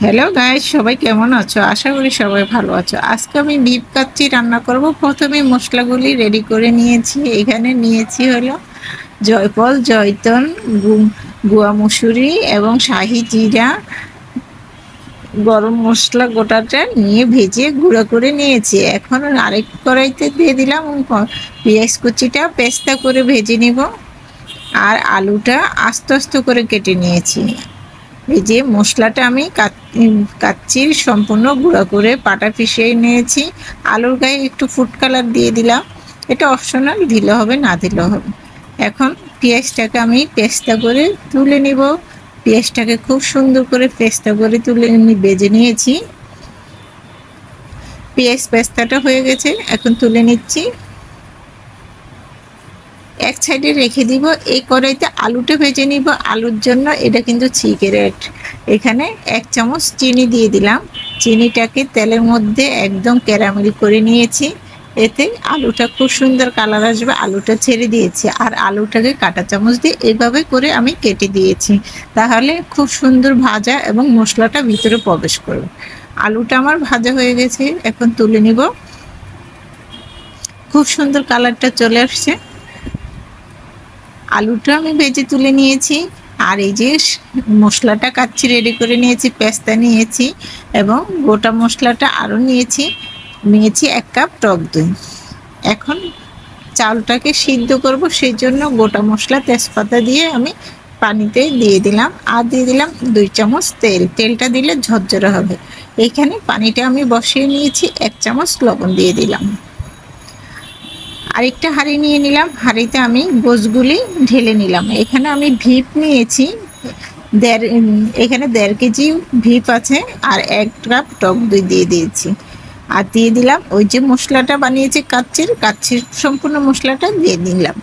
Hello guys, সবাই কেমন আছো? আশা করি সবাই ভালো আছো। আজকে আমি বিফ কাচ্চি রান্না করব। প্রথমে মশলাগুলি রেডি করে নিয়েছি। এখানে নিয়েছি হলো জয়ফল, জয়তন, গুয়া মুসুরি এবং শাহি জিরা, গরম মশলা গোটাটা নিয়ে ভেজে গুঁড়ো করে নিয়েছি। এখন আরেক কড়াইতে দিয়ে দিলাম পেঁয়াজ কুচিটা পেস্তা করে ভেজে নিব। আর আলুটা আস্তে আস্তে করে কেটে নিয়েছি। এই যে মশলাটা আমি কাচ্চির সম্পূর্ণ গুঁড়া করে পাটা পিষিয়ে নিয়েছি। আলুর গায়ে একটু ফুড কালার দিয়ে দিলাম, এটা অপশনাল, দিলে হবে না দিলেও হবে। এখন পেঁয়াজটাকে আমি পেস্তা করে তুলে নিব। পেঁয়াজটাকে খুব সুন্দর করে পেস্তা করে তুলে ভেজে নিয়েছি। পেঁয়াজ পেস্তাটা হয়ে গেছে, এখন তুলে নিচ্ছি। এক সাইডে রেখে দিব। এই কড়াইতে আলুটা ভেজে নিব। আলুর জন্য এটা কিন্তু সিক্রেট। এখানে 1 চামচ চিনি দিয়ে দিলাম। চিনিটাকে তেলের মধ্যে একদম ক্যারামেল করে নিয়েছি। এতে আলুটা খুব সুন্দর কালার আসবে। আলুটা ছেড়ে দিয়েছি আর আলুটাকে কাঁটা চামচ দিয়ে এইভাবে করে আমি কেটে দিয়েছি, তাহলে খুব সুন্দর ভাজা এবং মশলাটা ভিতরে প্রবেশ করবে। আলুটা আমার ভাজা হয়ে গেছে, এখন তুলে নিব। খুব সুন্দর কালারটা চলে আসছে। আলুটা আমি ভেজে তুলে নিয়েছি। আর এই যে মশলাটা কাচ্চি রেডি করে নিয়েছি, পেস্তা নিয়েছি এবং গোটা মশলাটা আরও নিয়েছি 1 কাপ টক দই। এখন চালটাকে সিদ্ধ করব, সেই জন্য গোটা মশলা তেজপাতা দিয়ে আমি পানিতে দিয়ে দিলাম। আর দিয়ে দিলাম 2 চামচ তেল। তেলটা দিলে ঝরঝরে হবে। এইখানে পানিটা আমি বসিয়ে নিয়েছি, 1 চামচ লবণ দিয়ে দিলাম। আরেকটা হাঁড়ি নিয়ে নিলাম। হাঁড়িতে আমি গোশগুলি ঢেলে নিলাম। এখানে আমি ভিপ নিয়েছি এখানে 1.5 কেজি ভিপ আছে। আর 1 কাপ টক দই দিয়ে দিয়েছি। আর দিয়ে দিলাম ওই যে মশলাটা বানিয়েছি কাচ্চির সম্পূর্ণ মশলাটা দিয়ে দিলাম।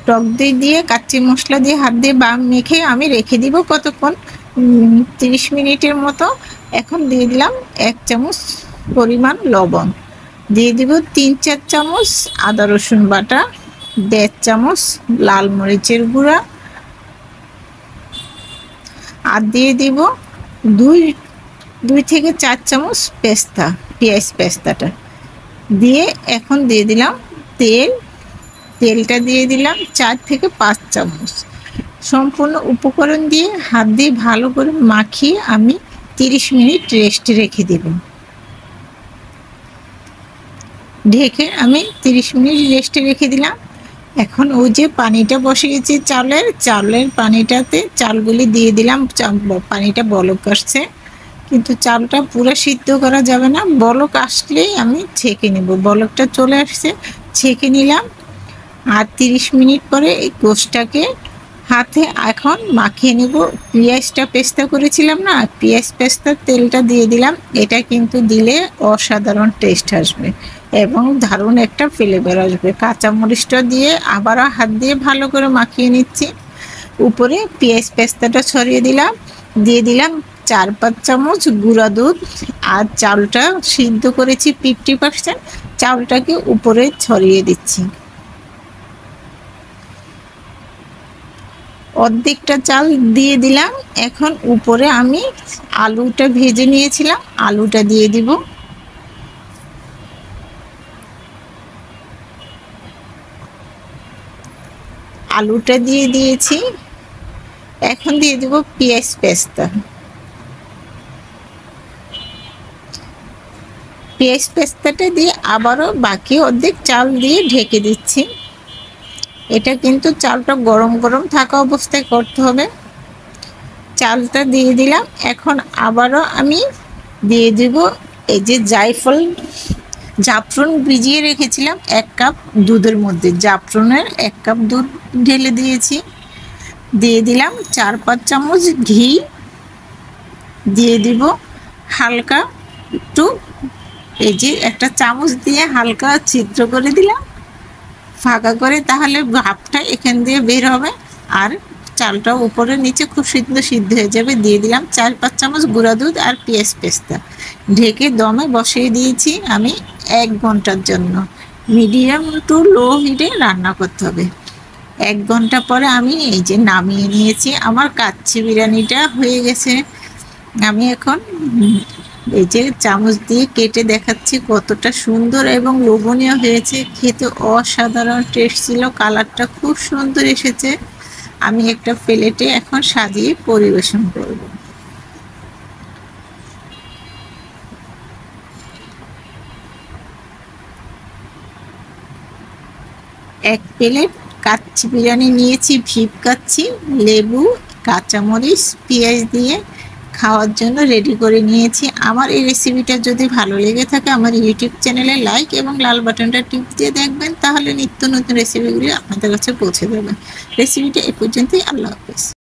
টক দই দিয়ে কাচ্চি মশলা দিয়ে হাত দিয়ে মেখে আমি রেখে দিব কতক্ষণ, 30 মিনিটের মতো। এখন দিয়ে দিলাম 1 চামচ পরিমাণ লবণ, দিয়ে দিব 3-4 চামচ আদা রসুন বাটা, 1.5 চামচ লাল মরিচের গুঁড়া, আর দিয়ে দিব 2 থেকে 4 চামচ পেস্তা, পেঁয়াজ পেস্তাটা দিয়ে। এখন দিয়ে দিলাম তেলটা দিয়ে দিলাম 4 থেকে 5 চামচ। সম্পূর্ণ উপকরণ দিয়ে হাত দিয়ে ভালো করে মাখিয়ে আমি 30 মিনিট রেস্টে রেখে দেব। ঢেকে আমি 30 মিনিট রেস্টে রেখে দিলাম। এখন ওই যে পানিটা বসিয়েছি চালের পানিটাতে চালগুলি দিয়ে দিলাম। পানিটা বলক আসছে, কিন্তু চালটা পুরো সিদ্ধ করা যাবে না। বলক আসলেই আমি ছেঁকে নেব। বলকটা চলে আসছে, ছেঁকে নিলাম। আর 30 মিনিট পরে এই গোশটাকে হাতে এখন মাখিয়ে নেব। পেঁয়াজটা পেস্তা করেছিলাম না, পেঁয়াজ পেস্তার তেলটা দিয়ে দিলাম। এটা কিন্তু দিলে অসাধারণ টেস্ট আসবে এবং দারুণ একটা ফ্লেভার আসবে। কাঁচামরিচটা দিয়ে আবারও হাত দিয়ে ভালো করে মাখিয়ে নিচ্ছি। উপরে পেঁয়াজ পেস্তাটা ছড়িয়ে দিলাম। দিয়ে দিলাম 4-5 চামচ গুঁড়া দুধ। আর চালটা সিদ্ধ করেছি 50%, চালটাকে উপরে ছড়িয়ে দিচ্ছি। অর্ধেকটা চাল দিয়ে দিলাম। এখন উপরে আমি আলুটা ভেজে নিয়েছিলাম, আলুটা দিয়ে দিব। আলুটা দিয়ে দিয়েছি। এখন দিয়ে দিব পেঁয়াজ পেস্তা। পেঁয়াজ পেস্তাটা দিয়ে আবারও বাকি অর্ধেক চাল দিয়ে ঢেকে দিচ্ছি। এটা কিন্তু চালটা গরম গরম থাকা অবস্থায় করতে হবে। চালটা দিয়ে দিলাম। এখন আবারও আমি দিয়ে দিব এই যে জাফরান ভিজিয়ে রেখেছিলাম 1 কাপ দুধের মধ্যে। জাফরানের 1 কাপ দুধ ঢেলে দিয়েছি। দিয়ে দিলাম 4-5 চামচ ঘি। দিয়ে দিব হালকা একটু, এই যে একটা চামচ দিয়ে হালকা ছিদ্র করে দিলাম ফাঁকা করে, তাহলে ভাপটা এখান দিয়ে বের হবে আর চালটা উপরে নিচে খুব সিদ্ধ হয়ে যাবে। দিয়ে দিলাম 4-5 চামচ গুঁড়া দুধ আর পেঁয়াজ পেস্তা। ঢেকে দমে বসিয়ে দিয়েছি আমি 1 ঘন্টার জন্য। মিডিয়াম টু লো হিটে রান্না করতে হবে। 1 ঘন্টা পরে আমি এই যে নামিয়ে নিয়েছি। আমার কাচ্চি বিরিয়ানিটা হয়ে গেছে। আমি এখন এই যে চামচ দিয়ে কেটে দেখাচ্ছি কতটা সুন্দর এবং লোভনীয় হয়েছে, খেতে অসাধারণ টেস্ট ছিল, কালারটা খুব সুন্দর এসেছে। আমি একটা প্লেটে এখন সাজিয়ে পরিবেশন করব। এক প্লেট কাচ্চি বিরিয়ানি নিয়েছি, ভিপ কাচ্চি, লেবু, কাঁচামরিচ, পেঁয়াজ দিয়ে খাওয়ার জন্য রেডি করে নিয়েছি। আমার এই রেসিপিটা যদি ভালো লেগে থাকে আমার ইউটিউব চ্যানেলে লাইক এবং লাল বাটনটা টিপ দিয়ে দেখবেন, তাহলে নিত্য নতুন রেসিপিগুলি আপনাদের কাছে পৌঁছে যাবে। রেসিপিটা এ পর্যন্তই। আল্লাহ হাফেজ।